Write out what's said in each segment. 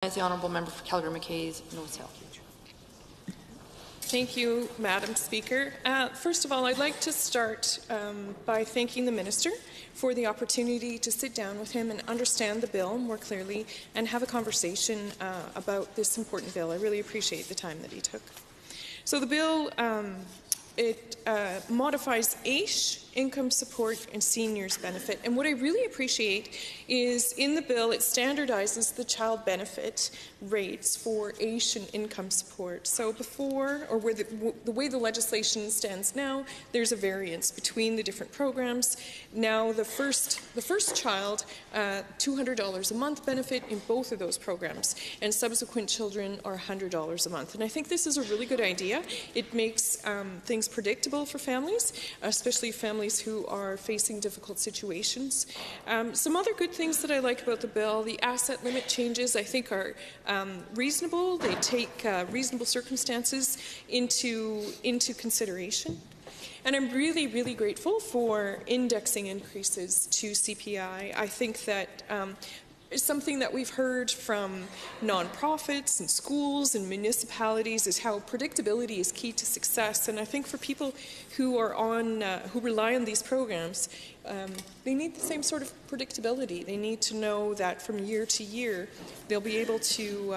As the honourable member for Calgary-McKay's Nose Hill. Thank you, Madam Speaker. First of all, I'd like to start by thanking the Minister for the opportunity to sit down with him and understand the bill more clearly and have a conversation about this important bill. I really appreciate the time that he took. So the bill, it modifies AISH, income support, and seniors benefit. And what I really appreciate is in the bill, it standardizes the child benefit rates for AISH and income support. So before, or where the way the legislation stands now, there's a variance between the different programs. Now the first child, $200 a month benefit in both of those programs, and subsequent children are $100 a month. And I think this is a really good idea. It makes things predictable for families, especially families who are facing difficult situations. Some other good things that I like about the bill, the asset limit changes I think are reasonable. They take reasonable circumstances into consideration. And I'm really, really grateful for indexing increases to CPI. I think that it's something that we've heard from nonprofits and schools and municipalities is how predictability is key to success. And I think for people who are on, who rely on these programs, they need the same sort of predictability. They need to know that from year to year, they'll be able to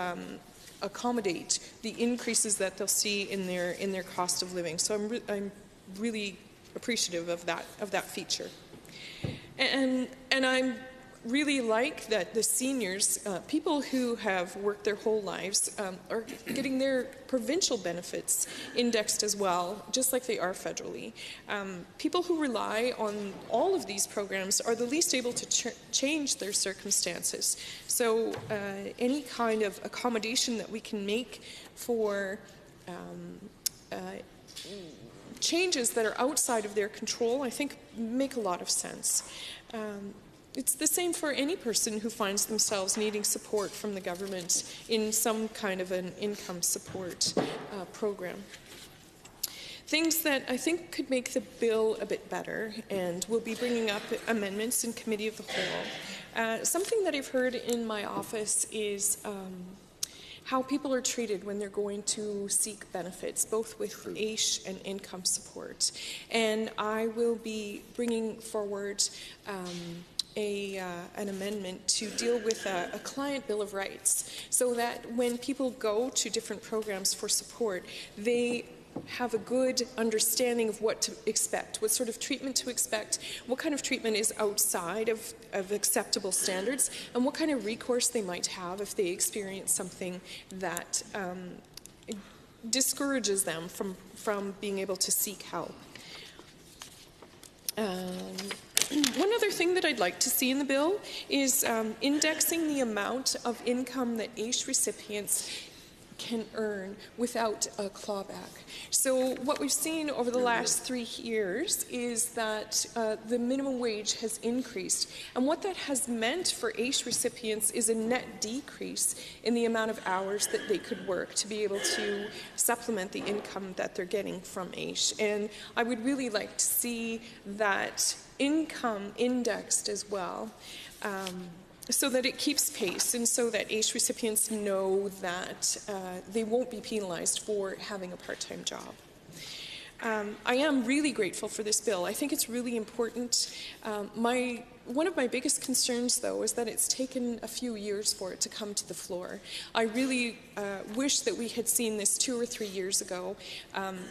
accommodate the increases that they'll see in their cost of living. So I'm really appreciative of that feature. And I'm really like that the seniors, people who have worked their whole lives, are getting their provincial benefits indexed as well, just like they are federally. People who rely on all of these programs are the least able to change their circumstances. So any kind of accommodation that we can make for changes that are outside of their control, I think make a lot of sense. It's the same for any person who finds themselves needing support from the government in some kind of an income support program. Things that I think could make the bill a bit better, and we'll be bringing up amendments in Committee of the Whole. Something that I've heard in my office is how people are treated when they're going to seek benefits, both with AISH and income support. And I will be bringing forward an amendment to deal with a client bill of rights, so that when people go to different programs for support, they have a good understanding of what to expect, what sort of treatment to expect, what kind of treatment is outside of acceptable standards, and what kind of recourse they might have if they experience something that discourages them from being able to seek help. One other thing that I'd like to see in the bill is indexing the amount of income that AISH recipients can earn without a clawback. So what we've seen over the last 3 years is that the minimum wage has increased, and what that has meant for AISH recipients is a net decrease in the amount of hours that they could work to be able to supplement the income that they're getting from AISH. And I would really like to see that income indexed as well, so that it keeps pace, and so that AISH recipients know that they won't be penalized for having a part-time job. I am really grateful for this bill. I think it's really important. One of my biggest concerns, though, is that it's taken a few years for it to come to the floor. I really wish that we had seen this 2 or 3 years ago.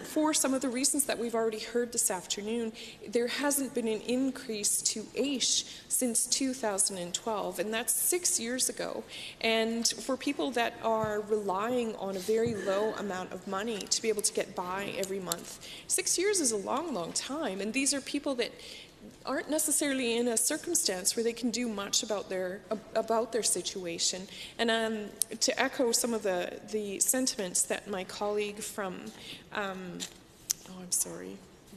For some of the reasons that we've already heard this afternoon, there hasn't been an increase to AISH since 2012, and that's 6 years ago. And for people that are relying on a very low amount of money to be able to get by every month, 6 years is a long, long time. And these are people that aren't necessarily in a circumstance where they can do much about their situation. And to echo some of the sentiments that my colleague from,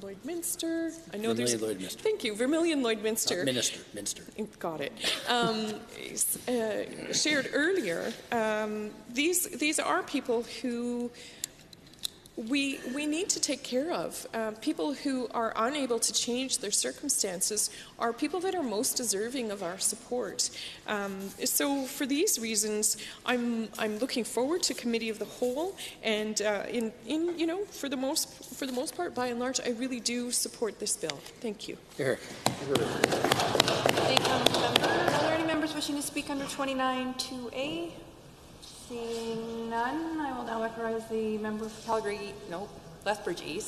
Lloydminster. I know Vermilion Lloydminster. Thank you, Vermilion Lloydminster. Minster. Got it. Shared earlier. These are people who we need to take care of. People who are unable to change their circumstances are people that are most deserving of our support. So for these reasons, I'm looking forward to Committee of the Whole, and for the most part, by and large, I really do support this bill. Thank you. Eric. Thank you, member. Are there any members wishing to speak under 29(2)A? Seeing none, I will now recognize the member for Calgary, Lethbridge East.